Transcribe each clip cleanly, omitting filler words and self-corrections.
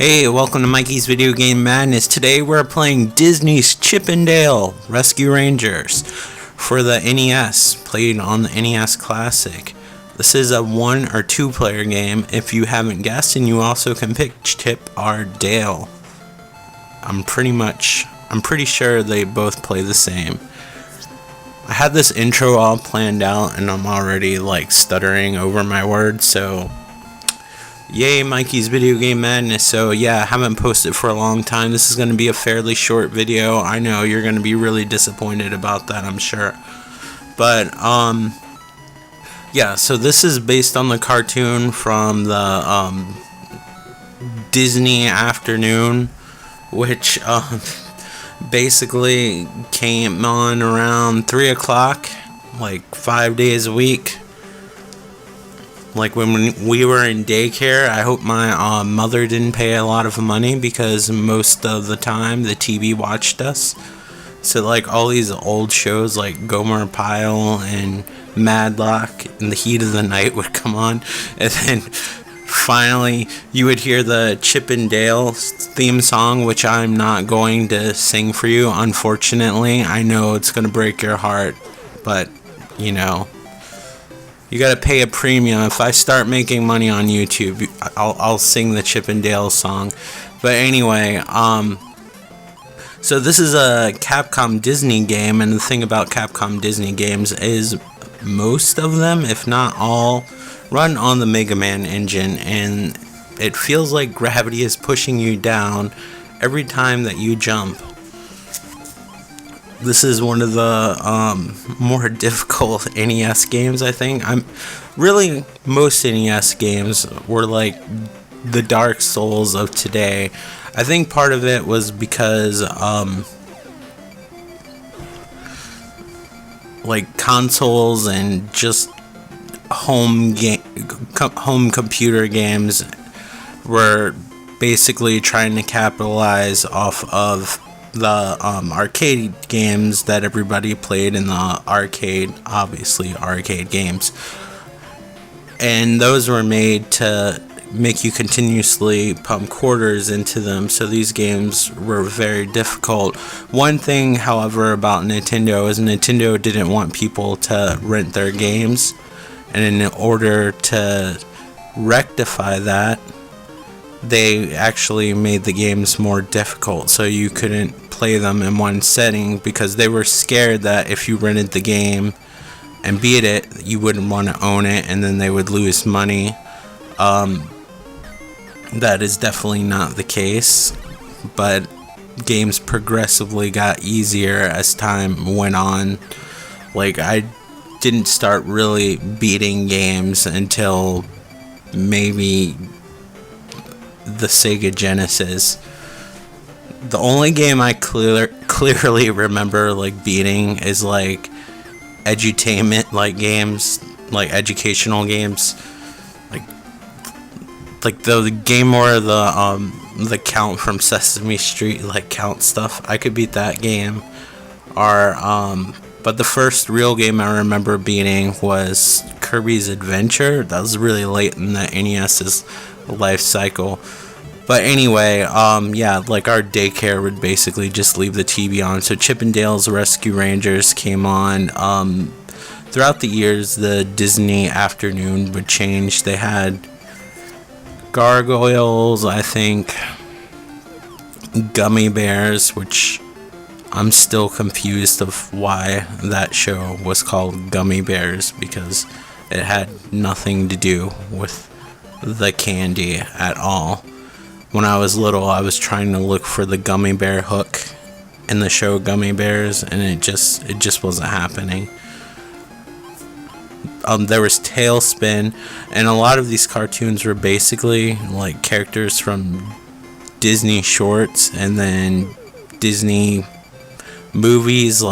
Hey, welcome to Mikey's Video Game Madness. Today we're playing Disney's Chip 'n Dale Rescue Rangers for the NES, played on the NES Classic. This is a 1 or 2 player game if you haven't guessed, and you also can pick Chip or Dale. I'm pretty sure they both play the same. I had this intro all planned out and I'm already stuttering over my words, so yay, Mikey's Video Game Madness. So yeah, I haven't posted for a long time. This is going to be a fairly short video. I know you're going to be really disappointed about that, I'm sure. But yeah, so this is based on the cartoon from the Disney Afternoon, which basically came on around 3 o'clock, 5 days a week. When we were in daycare. I hope my mother didn't pay a lot of money, because most of the time the TV watched us. So all these old shows like Gomer Pyle and Madlock in the heat of the night would come on, and then finally you would hear the Chip 'n Dale theme song, which I'm not going to sing for you, unfortunately. I know it's going to break your heart, but you know, you gotta pay a premium. If I start making money on YouTube, I'll sing the Chip 'n Dale song. But anyway, so this is a Capcom Disney game, and the thing about Capcom Disney games is most of them, if not all, run on the Mega Man engine, and it feels like gravity is pushing you down every time that you jump. This is one of the more difficult NES games, I think. Most NES games were like the Dark Souls of today. I think part of it was because consoles and just home computer games were basically trying to capitalize off of the arcade games that everybody played in the arcade, obviously arcade games, and those were made to make you continuously pump quarters into them, so these games were very difficult. One thing, however, about Nintendo is Nintendo didn't want people to rent their games, and in order to rectify that, they actually made the games more difficult, so you couldn't play them in one setting, because they were scared that if you rented the game and beat it, you wouldn't want to own it, and then they would lose money. That is definitely not the case, but games progressively got easier as time went on. I didn't start really beating games until maybe the Sega Genesis. The only game I clearly remember beating is edutainment games, educational games, the game where the Count from Sesame Street count stuff. I could beat that game. But the first real game I remember beating was Kirby's Adventure. That was really late in the NES's life cycle. But anyway, yeah, our daycare would basically just leave the TV on. So Chip 'n Dale's Rescue Rangers came on. Throughout the years, the Disney Afternoon would change. They had Gargoyles, I think, Gummy Bears, which I'm still confused of why that show was called Gummy Bears, because it had nothing to do with the candy at all. When I was little, I was trying to look for the gummy bear hook in the show Gummy Bears, and it just wasn't happening. There was Tailspin, and a lot of these cartoons were basically characters from Disney shorts and then Disney movies.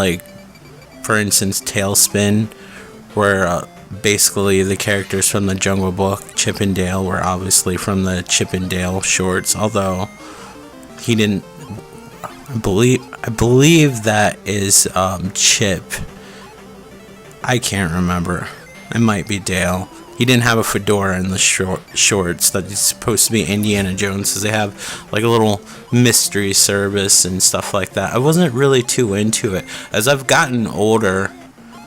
For instance, Tailspin, where basically the characters from the Jungle Book. Chip 'n Dale were obviously from the Chip 'n Dale shorts, although he didn't. I believe that is Chip. I can't remember. It might be Dale. he didn't have a fedora in the shorts that he's supposed to be Indiana Jones, because they have like a little mystery service and stuff like that. I wasn't really too into it. As I've gotten older,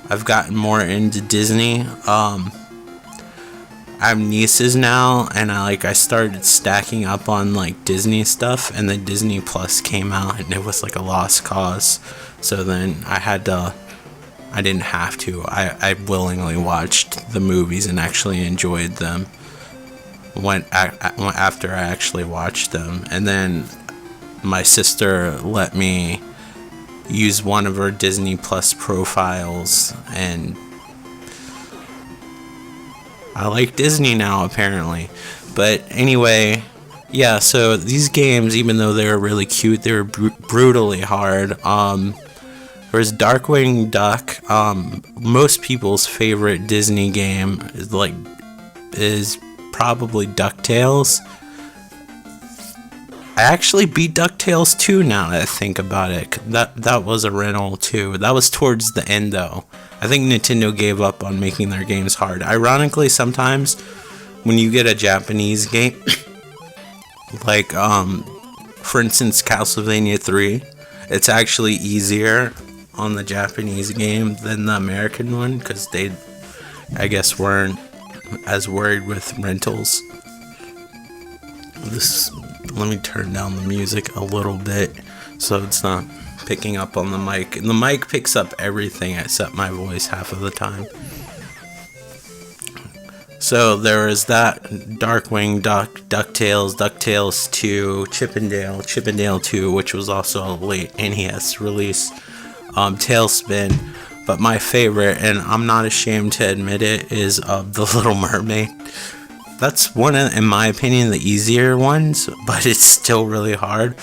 I've gotten more into Disney. I have nieces now, and I started stacking up on like Disney stuff, and then Disney Plus came out, and it was like a lost cause. So then I didn't have to. I willingly watched the movies and actually enjoyed them after I actually watched them. And then my sister let me use one of her Disney Plus profiles, and I like Disney now, apparently. But anyway, yeah, so these games, even though they were really cute, they were brutally hard. Whereas Darkwing Duck, most people's favorite Disney game is probably DuckTales. I actually beat DuckTales 2 now that I think about it. That was a rental too. That was towards the end though. I think Nintendo gave up on making their games hard. Ironically, sometimes when you get a Japanese game, like for instance Castlevania 3, it's actually easier on the Japanese game than the American one, because they, I guess, weren't as worried with rentals. Let me turn down the music a little bit so it's not picking up on the mic. And the mic picks up everything except my voice half of the time. So there is that, Darkwing Duck, DuckTales, DuckTales 2, Chippendale 2, which was also a late NES release. Tailspin, but my favorite, and I'm not ashamed to admit it, is The Little Mermaid. That's one of, in my opinion, the easier ones, but it's still really hard.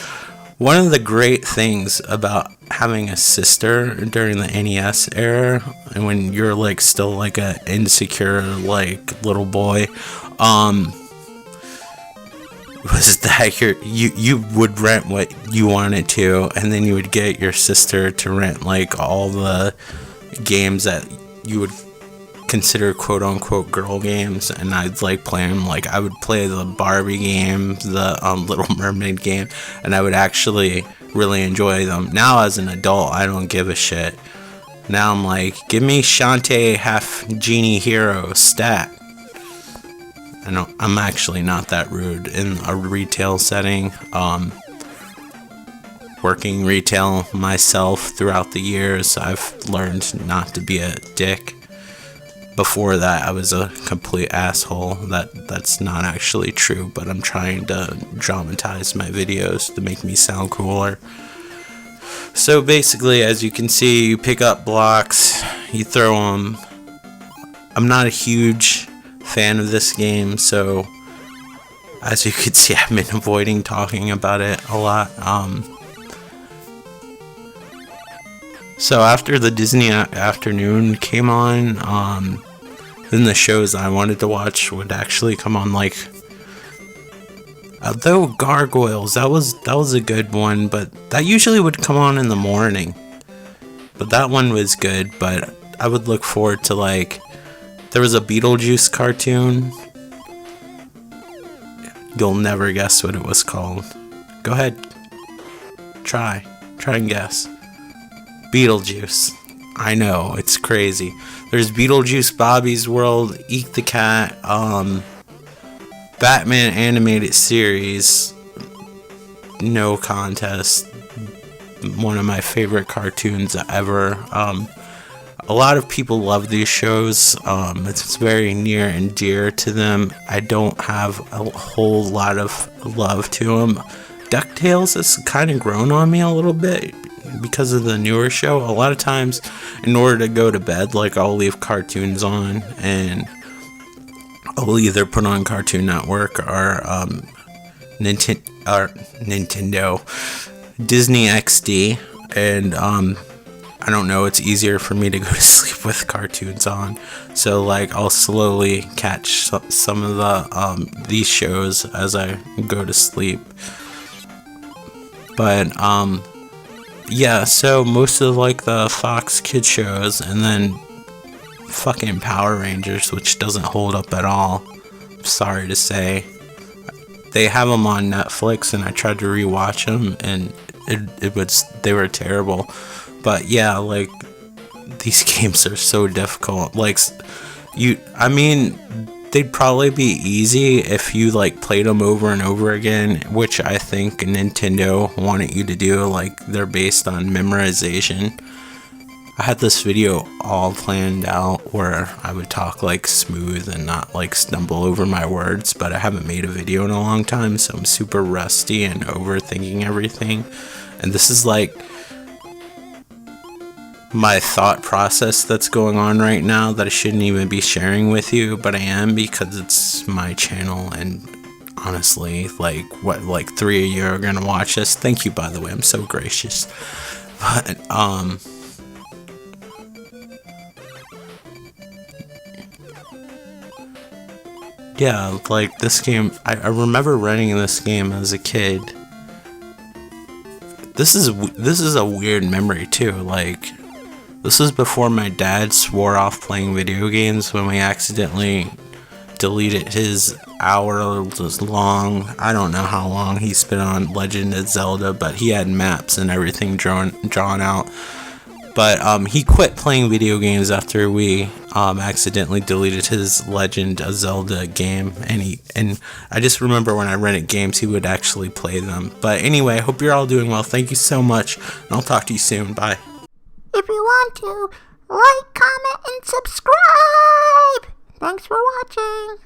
One of the great things about having a sister during the NES era, and when you're like still like a insecure like little boy, was that you would rent what you wanted to, and then you would get your sister to rent like all the games that you would consider quote unquote girl games, and I'd like play them. Like I would play the Barbie game, the Little Mermaid game, and I would actually really enjoy them. Now as an adult, I don't give a shit. Now I'm like, give me Shantae half genie hero stat. I'm actually not that rude in a retail setting. Working retail myself throughout the years, I've learned not to be a dick. Before that, I was a complete asshole. That's not actually true, but I'm trying to dramatize my videos to make me sound cooler. So basically, as you can see, you pick up blocks, you throw them. I'm not a huge fan of this game, so as you can see, I've been avoiding talking about it a lot. So after the Disney afternoon came on, then the shows I wanted to watch would actually come on. Like, although Gargoyles, that was a good one, but that usually would come on in the morning. But that one was good, but I would look forward to like, there was a Beetlejuice cartoon. You'll never guess what it was called. Go ahead. Try and guess. Beetlejuice. I know, it's crazy. There's Beetlejuice, Bobby's World, Eek the Cat, Batman animated series, no contest. One of my favorite cartoons ever. A lot of people love these shows. It's very near and dear to them. I don't have a whole lot of love to them. DuckTales has kind of grown on me a little bit because of the newer show. A lot of times, in order to go to bed, like I'll leave cartoons on, and I'll either put on Cartoon Network or Nintendo Disney XD, and I don't know, it's easier for me to go to sleep with cartoons on. So like I'll slowly catch some of the these shows as I go to sleep. But yeah, so most of like the Fox Kids shows, and then fucking Power Rangers, which doesn't hold up at all. Sorry to say. They have them on Netflix, and I tried to rewatch them, and they were terrible. But yeah, like, these games are so difficult. Like, they'd probably be easy if you like played them over and over again, which I think Nintendo wanted you to do. Like, they're based on memorization. I had this video all planned out where I would talk like smooth and not like stumble over my words, but I haven't made a video in a long time, so I'm super rusty and overthinking everything. And this is like my thought process that's going on right now that I shouldn't even be sharing with you, but I am, because it's my channel. And honestly, like 3 of you are gonna watch this. Thank you, by the way, I'm so gracious. But yeah, like, this game, I remember renting this game as a kid. This is a weird memory too. Like, this was before my dad swore off playing video games when we accidentally deleted his hour-long, I don't know how long he spent on Legend of Zelda, but he had maps and everything drawn out. But he quit playing video games after we accidentally deleted his Legend of Zelda game, and I just remember when I rented games, he would actually play them. But anyway, I hope you're all doing well. Thank you so much, and I'll talk to you soon. Bye. If you want to, like, comment, and subscribe. Thanks for watching.